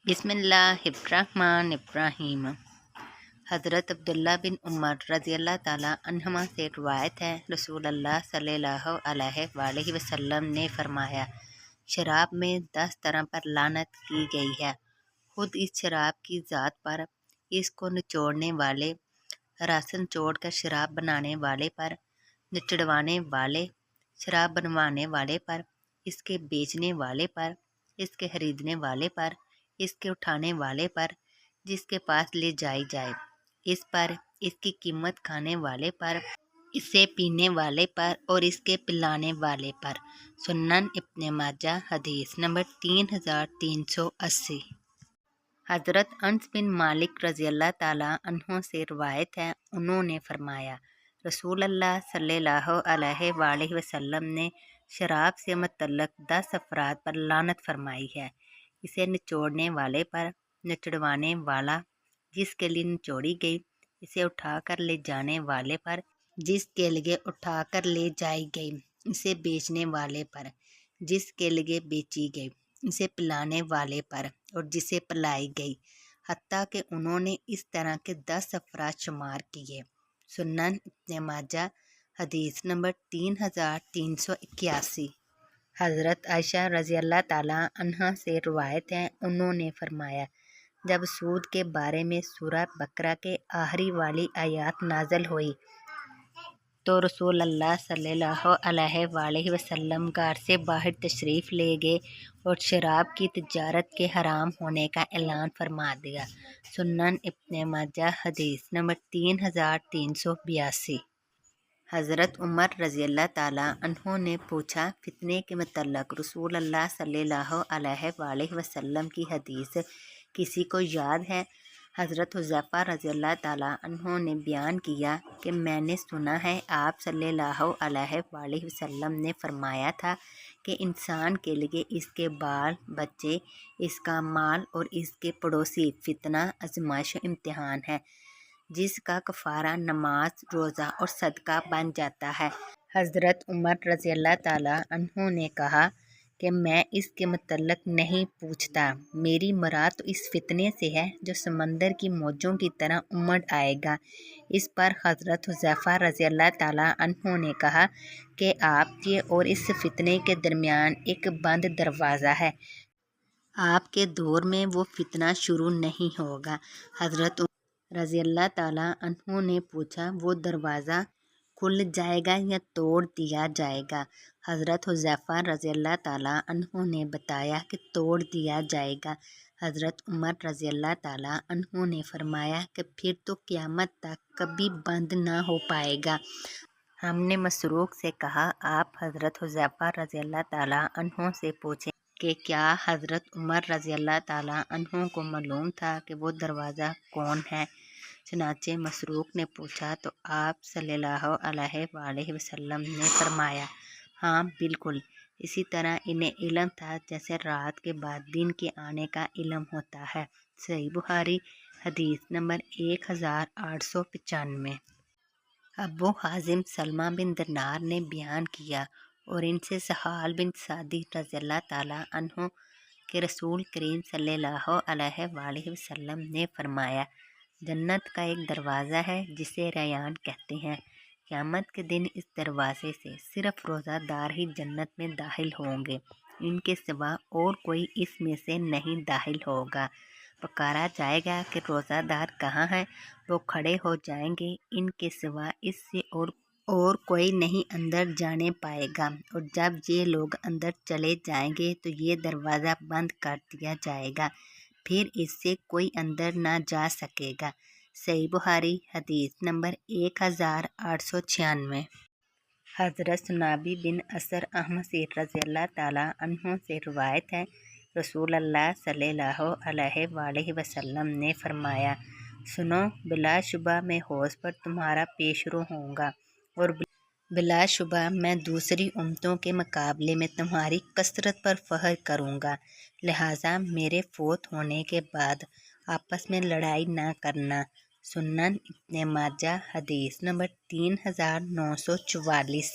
बिस्मिल्लाहिर्रहमानिर्रहीम। हज़रत अब्दुल्ला बिन उमर रज़ियल्लाहु ताला अन्हुमा से रिवायत है, रसूलुल्लाह सल्लल्लाहु अलैहि वसल्लम ने फरमाया, शराब में 10 तरह पर लानत की गई है। खुद इस शराब की ज़ात पर, इसको निचोड़ने वाले, रासन निचोड़ कर शराब बनाने वाले पर, निचड़वाने वाले, शराब बनवाने वाले पर, इसके बेचने वाले पर, इसके खरीदने वाले पर, इसके उठाने वाले पर, जिसके पास ले जाई जाए, इस पर, इसकी कीमत खाने वाले पर, इसे पीने वाले पर और इसके पिलाने वाले पर। सुनन इब्न माजा हदीस नंबर 3380। हज़रत अनस बिन मालिक रज़ियल्लाहु ताला अन्हु से रिवायत है, उन्होंने फरमाया, रसूलुल्लाह सल्लल्लाहु अलैहि वसल्लम ने शराब से मुतल्लक 10 अफराद पर लानत फरमाई है। इसे निचोड़ने वाले पर, निचड़वाने वाला, जिसके लिए निचोड़ी गई, इसे उठाकर ले जाने वाले पर, जिसके लिए उठाकर ले जाई गई, इसे बेचने वाले पर, जिसके लिए बेची गई, इसे पिलाने वाले पर और जिसे पिलाई गई, हत्ता कि उन्होंने इस तरह के 10 अफराद शुमार किए। सुनन इब्न माजा हदीस नंबर 3381। हज़रत आयशा रज़ियल्लाहु ताला अन्हा से रिवायत है, उन्होंने फरमाया, जब सूद के बारे में सूरह बकरा के आखिरी वाली आयत नाज़िल हुई तो रसूलुल्लाह सल्लल्लाहु अलैहि वसल्लम घर से बाहर तशरीफ़ ले गए और शराब की तिजारत के हराम होने का ऐलान फरमा दिया। सुनन इब्न माजा हदीस नंबर 3382। हज़रत उमर रज़ियल्लाहु ताला अन्हु ने पूछा, फितने के मतलब रसूलुल्लाह सल्लल्लाहु अलैहि वसल्लम की हदीस किसी को याद है? हज़रत हुज़ैफ़ा रज़ियल्लाहु ताला अन्हु ने बयान किया कि मैंने सुना है आप सल्लल्लाहु अलैहि वसल्लम ने फरमाया था कि इंसान के लिए इसके बाल बच्चे, इसका माल और इसके पड़ोसी फितना आज़माइश इम्तिहान है, जिसका कफ़ारा नमाज, रोज़ा और सदका बन जाता है। हज़रत उमर रज़ियल्लाहु ताला अन्हु ने कहा कि मैं इसके मुतल्लक नहीं पूछता, मेरी मुराद तो इस फितने से है जो समंदर की मौजों की तरह उमड़ आएगा। इस पर हज़रत हुज़ैफ़ा रज़ियल्लाहु ताला अन्हु ने कहा कि आपके और इस फितने के दरमियान एक बंद दरवाज़ा है, आपके दौर में वो फितना शुरू नहीं होगा। हज़रत उमर रज़ियल्लाहु ताला अन्हु ने पूछा, वो दरवाज़ा खुल जाएगा या तोड़ दिया जाएगा? हज़रत हुज़ैफ़ा रज़ियल्लाहु ताला अन्हु ने बताया कि तोड़ दिया जाएगा। हज़रत उमर रज़ियल्लाहु ताला अन्हु ने फरमाया कि फिर तो क़यामत तक कभी बंद ना हो पाएगा। हमने मसरूक से कहा, आप हज़रत हुज़ैफ़ा रज़ियल्लाहु ताला अन्हु से पूछें कि क्या हज़रत उमर रज़ियल्लाहु ताला अन्हु को मालूम था कि वो दरवाज़ा कौन है? चनाचे मसरूक ने पूछा तो आप सल्लल्लाहु अलैहि वसल्लम ने फरमाया, हाँ बिल्कुल, इसी तरह इन्हें इल्म था जैसे रात के बाद दिन के आने का इल्म होता है। सही बुखारी हदीस नंबर 1895। अबू हाजिम सलमा बिन दिनार ने बयान किया और इनसे सहाल बिन सादी रज़ियल्लाहु ताला अन्हु के रसूल करीम सल्लल्लाहु अलैहि वसल्लम ने फरमाया, जन्नत का एक दरवाज़ा है जिसे रयान कहते हैं। क़यामत के दिन इस दरवाज़े से सिर्फ रोज़ादार ही जन्नत में दाखिल होंगे, इनके सिवा और कोई इसमें से नहीं दाखिल होगा। पुकारा जाएगा कि रोज़ादार कहाँ हैं? वो खड़े हो जाएंगे, इनके सिवा इससे और कोई नहीं अंदर जाने पाएगा। और जब ये लोग अंदर चले जाएंगे तो ये दरवाज़ा बंद कर दिया जाएगा, फिर इससे कोई अंदर ना जा सकेगा। सही बुखारी हदीस नंबर 1896। हज़रत सुनाबी बिन असर अहमसी रज़ियल्लाहु ताला अन्हु से रिवायत है, रसूलुल्लाह सल्लल्लाहु अलैहि वसल्लम ने फरमाया, सुनो, बिलाशुबा मैं हौज़ पर तुम्हारा पेशरो होऊंगा और बिलाशुबा मैं दूसरी उम्मतों के मुकाबले में तुम्हारी कसरत पर फ़ख्र करूँगा, लिहाजा मेरे फ़ौत होने के बाद आपस में लड़ाई ना करना। सुनन इब्न माजा हदीस नंबर 3944।